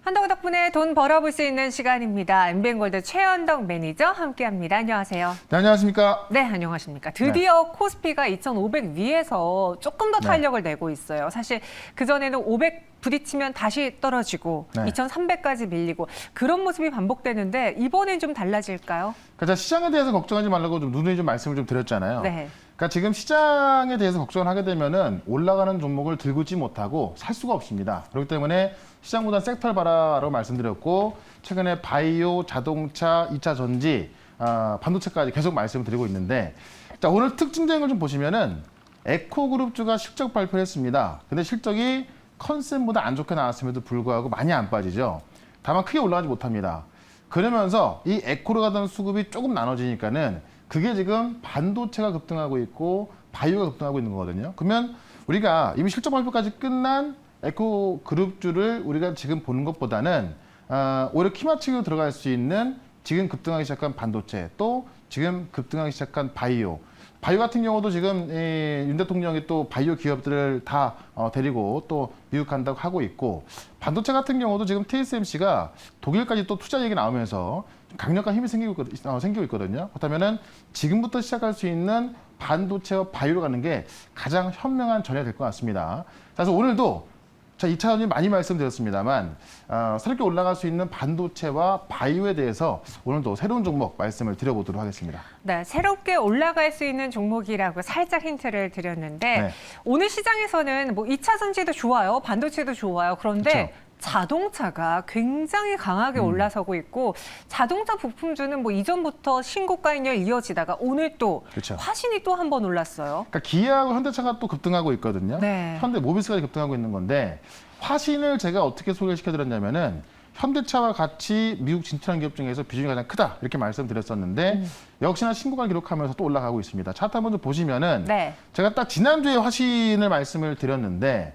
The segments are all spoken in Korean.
한덕 덕분에 돈 벌어볼 수 있는 시간입니다. 엠비엔골드 최현덕 매니저 함께합니다. 안녕하세요. 네, 안녕하십니까? 네, 안녕하십니까. 드디어 코스피가 2,500 위에서 조금 더 탄력을 내고 있어요. 사실 그전에는 500 부딪히면 다시 떨어지고 2,300까지 밀리고 그런 모습이 반복되는데 이번엔 좀 달라질까요? 그러니까 시장에 대해서 걱정하지 말라고 좀 누누이 좀 말씀을 좀 드렸잖아요. 네. 그러니까 지금 시장에 대해서 걱정을 하게 되면은 올라가는 종목을 들고지 못하고 살 수가 없습니다. 그렇기 때문에 시장보다 섹터를 봐라라고 말씀드렸고 최근에 바이오, 자동차, 2차 전지, 반도체까지 계속 말씀드리고 있는데 자, 오늘 특징적인 걸 좀 보시면은 에코그룹주가 실적 발표를 했습니다. 근데 실적이 컨센보다 안 좋게 나왔음에도 불구하고 많이 안 빠지죠. 다만 크게 올라가지 못합니다. 그러면서 이 에코로 가던 수급이 조금 나눠지니까는 그게 지금 반도체가 급등하고 있고 바이오가 급등하고 있는 거거든요. 그러면 우리가 이미 실적 발표까지 끝난 에코 그룹주를 우리가 지금 보는 것보다는 오히려 키맞추기로 들어갈 수 있는 지금 급등하기 시작한 반도체 또 지금 급등하기 시작한 바이오 같은 경우도 지금 윤 대통령이 또 바이오 기업들을 다 데리고 또 미국 간다고 하고 있고 반도체 같은 경우도 지금 TSMC가 독일까지 또 투자 얘기 나오면서 강력한 힘이 생기고 있거든요. 그렇다면은 지금부터 시작할 수 있는 반도체와 바이오로 가는 게 가장 현명한 전략이 될 것 같습니다. 그래서 오늘도 자, 2차전지 많이 말씀드렸습니다만 새롭게 올라갈 수 있는 반도체와 바이오에 대해서 오늘도 새로운 종목 말씀을 드려보도록 하겠습니다. 네, 새롭게 올라갈 수 있는 종목이라고 살짝 힌트를 드렸는데 오늘 시장에서는 뭐 2차 전지도 좋아요, 반도체도 좋아요. 그런데 그렇죠. 자동차가 굉장히 강하게 올라서고 있고 자동차 부품주는 뭐 이전부터 신고가인열 이어지다가 오늘 또 그렇죠. 화신이 또 한 번 올랐어요. 그러니까 기아하고 현대차가 또 급등하고 있거든요. 현대 모비스까지 급등하고 있는 건데 화신을 제가 어떻게 소개시켜드렸냐면은 현대차와 같이 미국 진출한 기업 중에서 비중이 가장 크다 이렇게 말씀드렸었는데 역시나 신고가 기록하면서 또 올라가고 있습니다. 차트 한번 좀 보시면은 제가 딱 지난주에 화신을 말씀을 드렸는데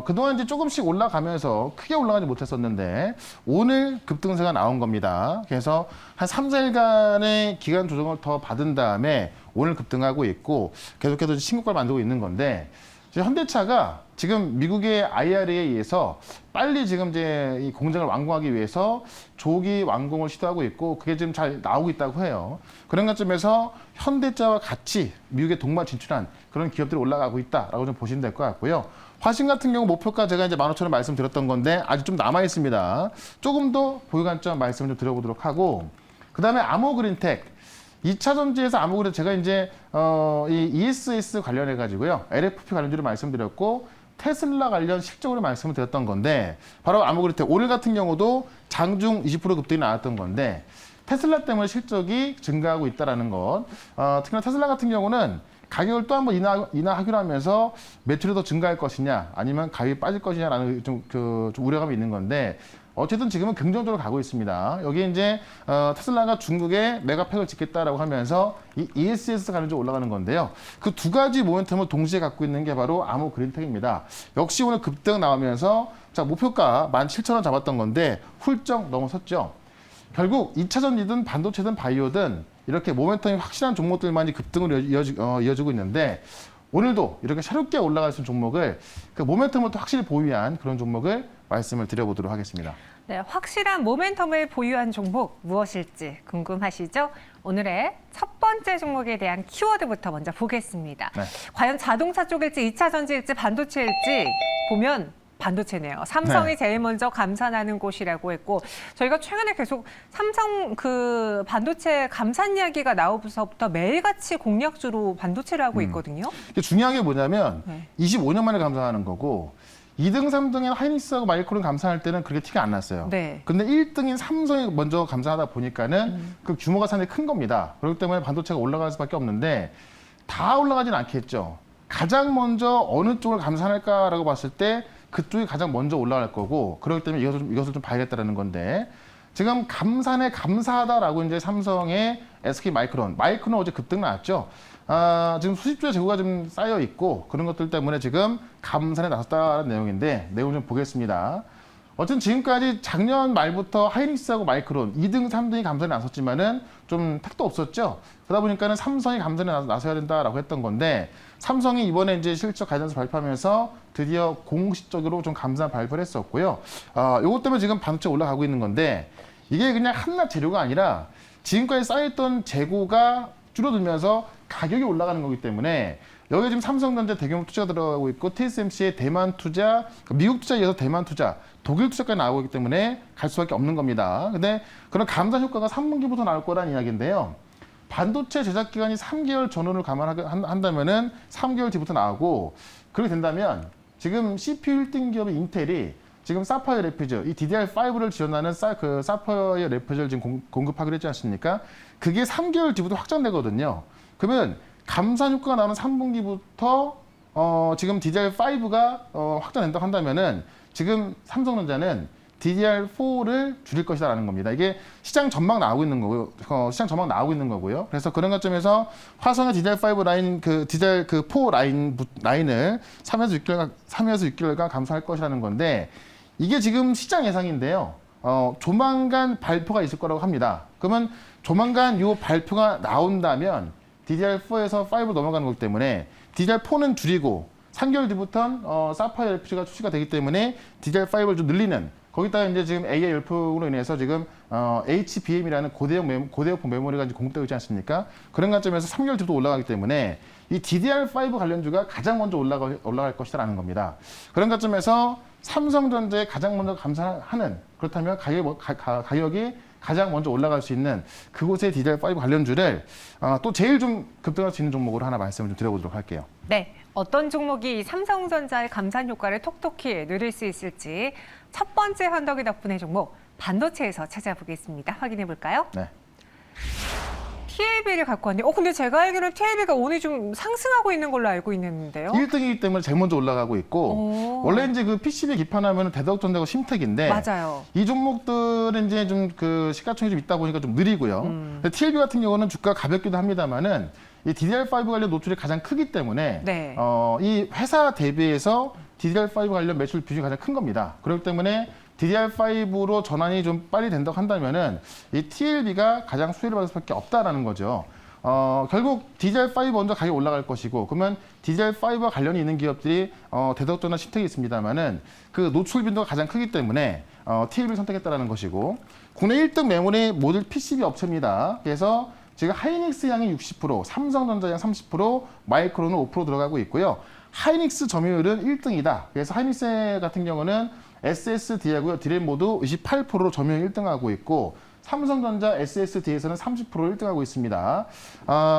그동안 이제 조금씩 올라가면서 크게 올라가지 못했었는데 오늘 급등세가 나온 겁니다. 그래서 한 3, 4일간의 기간 조정을 더 받은 다음에 오늘 급등하고 있고 계속해서 신고가를 만들고 있는 건데 현대차가 지금 미국의 IRA에 의해서 빨리 지금 이제 이 공장을 완공하기 위해서 조기 완공을 시도하고 있고 그게 지금 잘 나오고 있다고 해요. 그런 관점에서 현대차와 같이 미국에 동반 진출한 그런 기업들이 올라가고 있다라고 좀 보시면 될 것 같고요. 화신 같은 경우 목표가 제가 이제 15,000원 말씀드렸던 건데 아직 좀 남아 있습니다. 조금 더 보유 관점 말씀을 좀 드려보도록 하고 그다음에 아모그린텍 2차 전지에서 아모그린 제가 이제 이 ESS 관련해 가지고요. LFP 관련주로 말씀드렸고 테슬라 관련 실적으로 말씀을 드렸던 건데 바로 아모그린텍 오늘 같은 경우도 장중 20% 급등이 나왔던 건데 테슬라 때문에 실적이 증가하고 있다라는 것. 특히나 테슬라 같은 경우는 가격을 또 한번 인하하기로 하면서 매출이 더 증가할 것이냐 아니면 가격이 빠질 것이냐라는 좀 우려감이 있는 건데 어쨌든 지금은 긍정적으로 가고 있습니다. 여기 이제 테슬라가 중국에 메가팩을 짓겠다라고 하면서 이 ESS 관련주 올라가는 건데요. 그 두 가지 모멘텀을 동시에 갖고 있는 게 바로 아모그린텍입니다. 역시 오늘 급등 나오면서 자 목표가 17,000원 잡았던 건데 훌쩍 넘어섰죠. 결국 2차 전지든 반도체든 바이오든 이렇게 모멘텀이 확실한 종목들만이 급등으로 이어지고 있는데 오늘도 이렇게 새롭게 올라갈 수 있는 종목을 그 모멘텀을 또 확실히 보유한 그런 종목을 말씀을 드려보도록 하겠습니다. 네, 확실한 모멘텀을 보유한 종목 무엇일지 궁금하시죠? 오늘의 첫 번째 종목에 대한 키워드부터 먼저 보겠습니다. 과연 자동차 쪽일지 2차 전지일지 반도체일지 보면 반도체네요. 삼성이 제일 먼저 감산하는 곳이라고 했고 저희가 최근에 계속 삼성 그 반도체 감산 이야기가 나오면서부터 매일같이 공략주로 반도체를 하고 있거든요. 중요한 게 뭐냐면 25년 만에 감산하는 거고 2등, 3등인 하이닉스하고 마이크론 감산할 때는 그렇게 티가 안 났어요. 근데 1등인 삼성이 먼저 감산하다 보니까는 그 규모가 상당히 큰 겁니다. 그렇기 때문에 반도체가 올라갈 수밖에 없는데 다 올라가진 않겠죠. 가장 먼저 어느 쪽을 감산할까라고 봤을 때 그쪽이 가장 먼저 올라갈 거고 그렇기 때문에 이것을 좀 봐야겠다라는 건데 지금 감산에 감사하다라고 이제 삼성의 SK 마이크론 어제 급등 나왔죠. 지금 수십조의 재고가 좀 쌓여 있고 그런 것들 때문에 지금 감산에 나섰다는 내용인데 내용 좀 보겠습니다. 어쨌든 지금까지 작년 말부터 하이닉스하고 마이크론 2등, 3등이 감산에 나섰지만은 좀 택도 없었죠. 그러다 보니까는 삼성이 감산에 나서야 된다라고 했던 건데 삼성이 이번에 이제 실적 가이던스 발표하면서 드디어 공식적으로 좀 감산 발표를 했었고요. 요것 때문에 지금 반도체 올라가고 있는 건데 이게 그냥 한낱 재료가 아니라 지금까지 쌓였던 재고가 줄어들면서 가격이 올라가는 거기 때문에 여기 지금 삼성전자 대규모 투자가 들어가고 있고 TSMC의 대만 투자, 미국 투자에 이어서 대만 투자, 독일 투자까지 나오고 있기 때문에 갈 수밖에 없는 겁니다. 근데 그런 감산 효과가 3분기부터 나올 거란 이야기인데요. 반도체 제작 기간이 3개월 전후를 감안한다면은 3개월 뒤부터 나오고 그렇게 된다면 지금 CPU 1등 기업인 인텔이 지금 사파이어 래피즈, 이 DDR5를 지원하는 사파이어 래피즈를 지금 공급하기로 했지 않습니까? 그게 3개월 뒤부터 확정되거든요. 그러면 감산 효과가 나오는 3분기부터 지금 DDR5가 확정된다고 한다면은 지금 삼성전자는 DDR4를 줄일 것이다라는 겁니다. 이게 시장 전망 나오고 있는 거고요. 시장 전망 나오고 있는 거고요. 그래서 그런 관점에서 화성의 DDR5 라인, DDR4 라인을 3에서 6개월간 감소할 것이라는 건데 이게 지금 시장 예상인데요. 조만간 발표가 있을 거라고 합니다. 그러면 조만간 이 발표가 나온다면 DDR4에서 5로 넘어가는 거기 때문에 DDR4는 줄이고 3개월 뒤부터는 사파이어 LPG가 출시가 되기 때문에 DDR5를 좀 늘리는 거기다가 이제 지금 AI 열풍으로 인해서 지금 HBM이라는 고대역폭 메모리가 이제 공급되고 있지 않습니까? 그런 관점에서 3개월 뒤도 올라가기 때문에 이 DDR5 관련주가 가장 먼저 올라갈 것이라는 겁니다. 그런 관점에서 삼성전자에 가장 먼저 감산하는 그렇다면 가격이 가장 먼저 올라갈 수 있는 그곳의 DDR5 관련주를 또 제일 좀 급등할 수 있는 종목으로 하나 말씀을 좀 드려보도록 할게요. 네, 어떤 종목이 삼성전자의 감산 효과를 톡톡히 누릴 수 있을지 첫 번째 환덕이 덕분에 종목 반도체에서 찾아보겠습니다. 확인해 볼까요? 네. TLB를 갖고 왔네요. 근데 제가 알기로는 TLB가 오늘 좀 상승하고 있는 걸로 알고 있는데요. 1등이기 때문에 제일 먼저 올라가고 있고 원래 이제 그 PCB 기판하면은 대덕전자고 심택인데 맞아요. 이 종목들은 이제 좀 그 시가총이 좀 있다 보니까 좀 느리고요. 근데 TLB 같은 경우는 주가가 가볍기도 합니다만은 이 DDR5 관련 노출이 가장 크기 때문에 네. 이 회사 대비해서 DDR5 관련 매출 비중이 가장 큰 겁니다. 그렇기 때문에 DDR5로 전환이 좀 빨리 된다고 한다면은 이 TLB가 가장 수혜를 받을 수밖에 없다라는 거죠. 결국 DDR5 먼저 가격이 올라갈 것이고, 그러면 DDR5와 관련이 있는 기업들이 대덕전자 심택이 있습니다만은 그 노출 빈도가 가장 크기 때문에 TLB를 선택했다라는 것이고, 국내 1등 메모리 모듈 PCB 업체입니다. 그래서 지금 하이닉스 양이 60%, 삼성전자 양 30%, 마이크론은 5% 들어가고 있고요. 하이닉스 점유율은 1등이다. 그래서 하이닉스 같은 경우는 SSD하고요. 디램 모두 28%로 점유율 1등하고 있고 삼성전자 SSD에서는 30%로 1등하고 있습니다.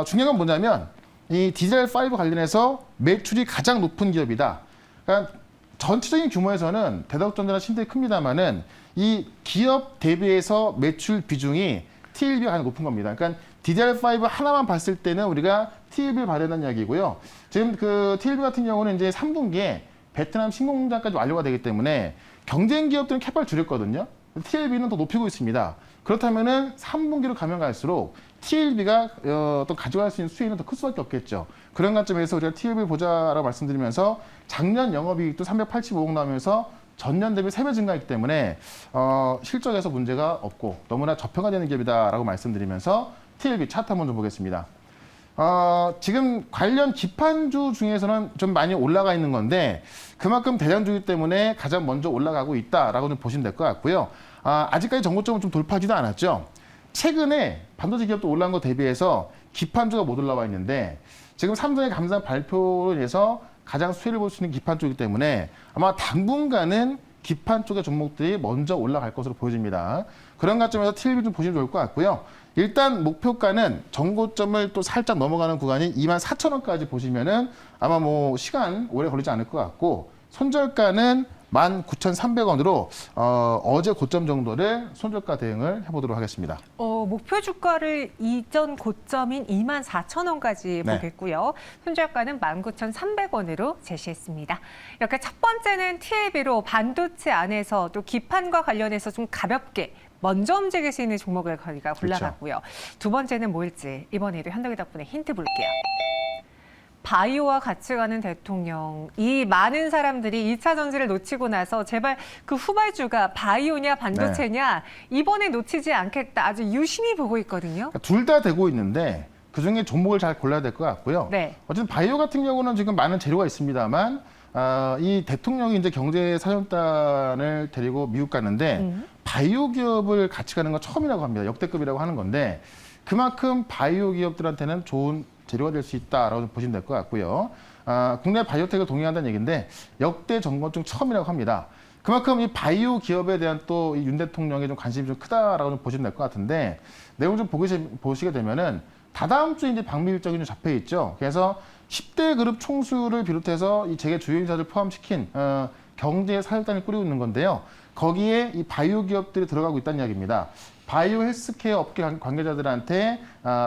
중요한 건 뭐냐면 이 DDR5 관련해서 매출이 가장 높은 기업이다. 그러니까 전체적인 규모에서는 대덕전자나 신택이 큽니다만은 이 기업 대비해서 매출 비중이 TLB가 가장 높은 겁니다. 그러니까 DDR5 하나만 봤을 때는 우리가 TLB를 봐야 된다는 이야기고요. 지금 그 TLB 같은 경우는 이제 3분기에 베트남 신공장까지 완료가 되기 때문에 경쟁 기업들은 캐파를 줄였거든요. TLB는 더 높이고 있습니다. 그렇다면은 3분기로 가면 갈수록 TLB가 또 가져갈 수 있는 수익은 더 클 수밖에 없겠죠. 그런 관점에서 우리가 TLB를 보자라고 말씀드리면서 작년 영업이익도 385억 나오면서 전년 대비 3배 증가했기 때문에 실적에서 문제가 없고 너무나 저평가되는 기업이다라고 말씀드리면서 TLB 차트 한번 좀 보겠습니다. 지금 관련 기판주 중에서는 좀 많이 올라가 있는 건데 그만큼 대장주이기 때문에 가장 먼저 올라가고 있다라고 좀 보시면 될 것 같고요. 아직까지 정고점을 좀 돌파하지도 않았죠. 최근에 반도체 기업도 올라간 거 대비해서 기판주가 못 올라와 있는데 지금 삼성의 감산 발표로 인해서 가장 수혜를 볼 수 있는 기판 쪽이기 때문에 아마 당분간은 기판 쪽의 종목들이 먼저 올라갈 것으로 보여집니다. 그런 관점에서 TLB 좀 보시면 좋을 것 같고요. 일단 목표가는 정고점을 또 살짝 넘어가는 구간이 24,000원까지 보시면은 아마 뭐 시간 오래 걸리지 않을 것 같고 손절가는 19,300원으로 어제 고점 정도를 손절가 대응을 해보도록 하겠습니다. 목표 주가를 이전 고점인 24,000원까지 네. 보겠고요. 손절가는 19,300원으로 제시했습니다. 이렇게 첫 번째는 TLB로 반도체 안에서 또 기판과 관련해서 좀 가볍게 먼저 움직일 수 있는 종목을 골라봤고요. 두 번째는 뭘지 이번에도 현덕이 덕분에 힌트 볼게요. 바이오와 같이 가는 대통령. 이 많은 사람들이 2차 전지를 놓치고 나서 제발 그 후발주가 바이오냐 반도체냐 이번에 놓치지 않겠다. 아주 유심히 보고 있거든요. 그러니까 둘 다 되고 있는데 그중에 종목을 잘 골라야 될 것 같고요. 네. 어쨌든 바이오 같은 경우는 지금 많은 재료가 있습니다만 이 대통령이 이제 경제 사령단을 데리고 미국 가는데 바이오 기업을 같이 가는 건 처음이라고 합니다. 역대급이라고 하는 건데 그만큼 바이오 기업들한테는 좋은 재료가 될 수 있다라고 보시면 될 것 같고요. 국내 바이오텍을 동의한다는 얘기인데 역대 정권 중 처음이라고 합니다. 그만큼 이 바이오 기업에 대한 또 윤 대통령의 좀 관심이 좀 크다라고 좀 보시면 될 것 같은데 내용 좀 보시게 되면은 다다음 주에 이제 방미 일정이 좀 잡혀 있죠. 그래서 10대 그룹 총수를 비롯해서 이 재계 주요 인사들 포함시킨 경제 사역단을 꾸리고 있는 건데요. 거기에 이 바이오 기업들이 들어가고 있다는 이야기입니다. 바이오 헬스케어 업계 관계자들한테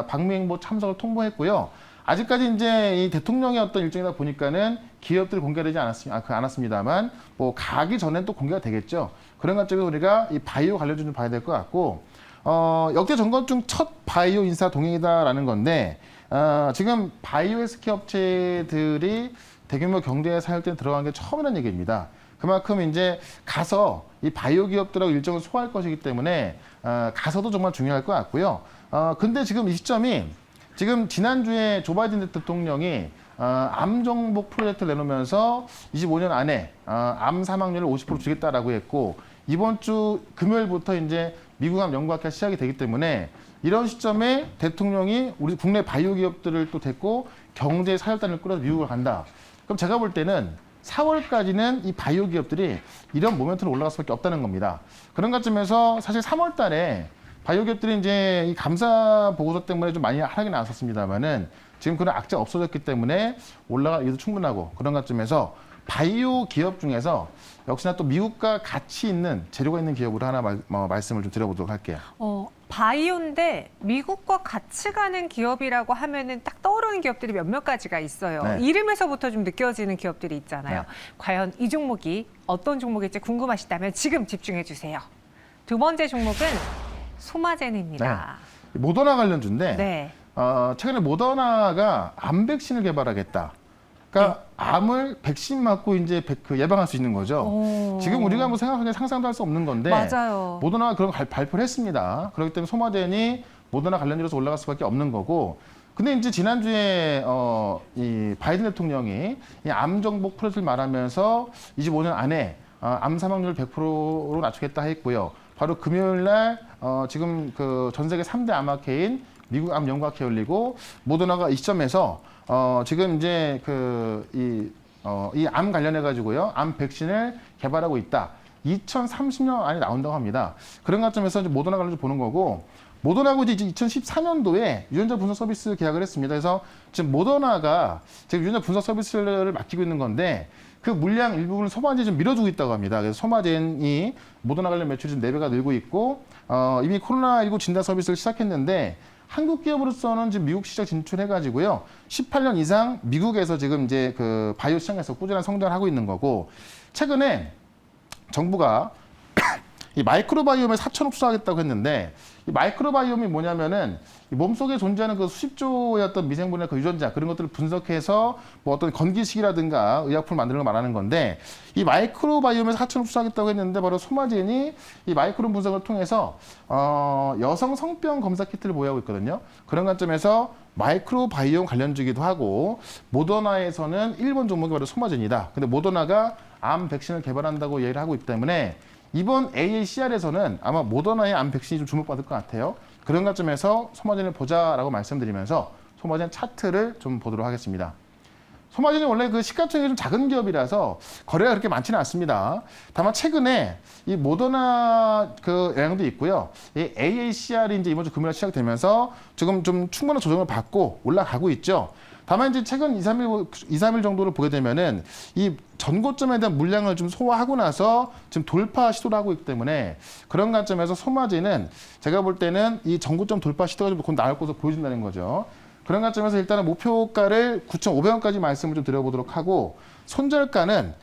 방미 행보 참석을 통보했고요. 아직까지 이제 이 대통령의 어떤 일정이다 보니까는 기업들 공개되지 않았습니다만 뭐 가기 전엔 또 공개가 되겠죠. 그런 관점에서 우리가 이 바이오 관련주 좀 봐야 될 것 같고 역대 정권 중 첫 바이오 인사 동행이다라는 건데 지금 바이오 헬스케어 업체들이 대규모 경제 사역단에 들어간 게 처음이라는 얘기입니다. 그만큼 이제 가서 이 바이오 기업들하고 일정을 소화할 것이기 때문에 가서도 정말 중요할 것 같고요. 근데 지금 이 시점이 지금 지난주에 조 바이든 대통령이 암 정복 프로젝트를 내놓으면서 25년 안에 암 사망률을 50% 주겠다라고 했고 이번 주 금요일부터 이제 미국 암 연구학회가 시작이 되기 때문에 이런 시점에 대통령이 우리 국내 바이오 기업들을 또 데리고 경제 사역단을 꾸려서 미국을 간다. 그럼 제가 볼 때는 4월까지는 이 바이오 기업들이 이런 모멘텀으로 올라갈 수밖에 없다는 겁니다. 그런 관점에서 사실 3월 달에 바이오 기업들이 이제 이 감사 보고서 때문에 좀 많이 하락이 나왔었습니다만은 지금 그런 악재가 없어졌기 때문에 올라갈 이유도 충분하고 그런 관점에서 바이오 기업 중에서 역시나 또 미국과 같이 있는 재료가 있는 기업으로 하나 말씀을 좀 드려보도록 할게요. 바이오인데 미국과 같이 가는 기업이라고 하면은 딱 떠오르는 기업들이 몇몇 가지가 있어요. 네. 이름에서부터 좀 느껴지는 기업들이 있잖아요. 네. 과연 이 종목이 어떤 종목일지 궁금하시다면 지금 집중해 주세요. 두 번째 종목은 소마제네입니다. 네. 모더나 관련주인데 네. 최근에 모더나가 암 백신을 개발하겠다. 그러니까 암을 백신 맞고 이제 예방할 수 있는 거죠. 지금 우리가 뭐 생각하기에 상상도 할 수 없는 건데 맞아요. 모더나가 그런 발표를 했습니다. 그렇기 때문에 소마젠이 모더나 관련주로서 올라갈 수밖에 없는 거고. 근데 이제 지난주에 이 바이든 대통령이 이 암 정복 프로젝트를 말하면서 25년 안에 암 사망률 100%로 낮추겠다 했고요. 바로 금요일 날 지금 그 전 세계 3대 암학회인 미국 암 연구학회 열리고 모더나가 이 시점에서 지금 이제 이 암 관련해 가지고요. 암 백신을 개발하고 있다. 2030년 안에 나온다고 합니다. 그런 관점에서 이제 모더나 관련해서 보는 거고 모더나하고 이제 2014년도에 유전자 분석 서비스 계약을 했습니다. 그래서 지금 모더나가 지금 유전자 분석 서비스를 맡기고 있는 건데 그 물량 일부분을 소마젠이 좀 밀어주고 있다고 합니다. 그래서 소마젠이 모더나 관련 매출이 좀 4배가 늘고 있고 이미 코로나19 진단 서비스를 시작했는데 한국 기업으로서는 지금 미국 시장 진출해가지고요. 18년 이상 미국에서 지금 이제 그 바이오 시장에서 꾸준한 성장을 하고 있는 거고 최근에 정부가 이 마이크로바이옴에 4천억 투자하겠다고 했는데 이 마이크로바이옴이 뭐냐면은 이 몸속에 존재하는 그 수십 조의 어떤 미생물이나 그 유전자 그런 것들을 분석해서 뭐 어떤 건기식이라든가 의약품을 만드는 걸 말하는 건데 이 마이크로바이옴에 4천억 투자하겠다고 했는데 바로 소마젠이 이 마이크로 분석을 통해서 여성 성병 검사 키트를 보유하고 있거든요. 그런 관점에서 마이크로바이옴 관련주기도 하고 모더나에서는 1번 종목이 바로 소마젠이다. 근데 모더나가 암 백신을 개발한다고 얘기를 하고 있기 때문에 이번 AACR에서는 아마 모더나의 암 백신이 좀 주목받을 것 같아요. 그런 관점에서 소마젠을 보자라고 말씀드리면서 소마젠 차트를 좀 보도록 하겠습니다. 소마젠이 원래 그 시가총액이 좀 작은 기업이라서 거래가 그렇게 많지는 않습니다. 다만 최근에 이 모더나 그 영향도 있고요. 이 AACR이 이제 이번 주 금요일 시작되면서 지금 좀 충분한 조정을 받고 올라가고 있죠. 다만 이제 최근 2, 3일 정도를 보게 되면은 이 전고점에 대한 물량을 좀 소화하고 나서 지금 돌파 시도를 하고 있기 때문에 그런 관점에서 소마젠은 제가 볼 때는 이 전고점 돌파 시도가 좀 곧 나올 것으로 보여진다는 거죠. 그런 관점에서 일단은 목표가를 9,500원까지 말씀을 좀 드려보도록 하고 손절가는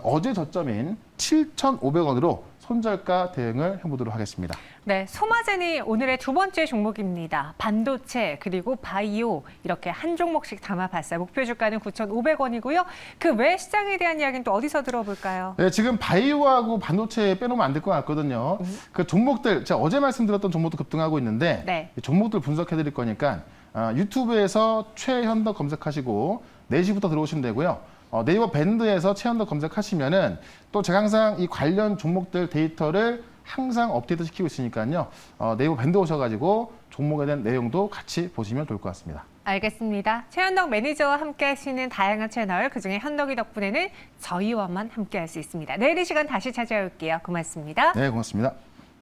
어제 저점인 7,500원으로 손절가 대응을 해보도록 하겠습니다. 네, 소마젠이 오늘의 두 번째 종목입니다. 반도체 그리고 바이오 이렇게 한 종목씩 담아봤어요. 목표 주가는 9,500원이고요. 그 외 시장에 대한 이야기는 또 어디서 들어볼까요? 네, 지금 바이오하고 반도체 빼놓으면 안 될 것 같거든요. 그 종목들, 제가 어제 말씀드렸던 종목도 급등하고 있는데 네. 이 종목들 분석해드릴 거니까 유튜브에서 최현덕 검색하시고 4시부터 들어오시면 되고요. 네이버 밴드에서 최현덕 검색하시면은 또 제가 항상 이 관련 종목들 데이터를 항상 업데이트 시키고 있으니까요. 네이버 밴드 오셔가지고 종목에 대한 내용도 같이 보시면 좋을 것 같습니다. 알겠습니다. 최현덕 매니저와 함께 하시는 다양한 채널, 그중에 현덕이 덕분에는 저희와만 함께 할 수 있습니다. 내일 이 시간 다시 찾아올게요. 고맙습니다. 네, 고맙습니다.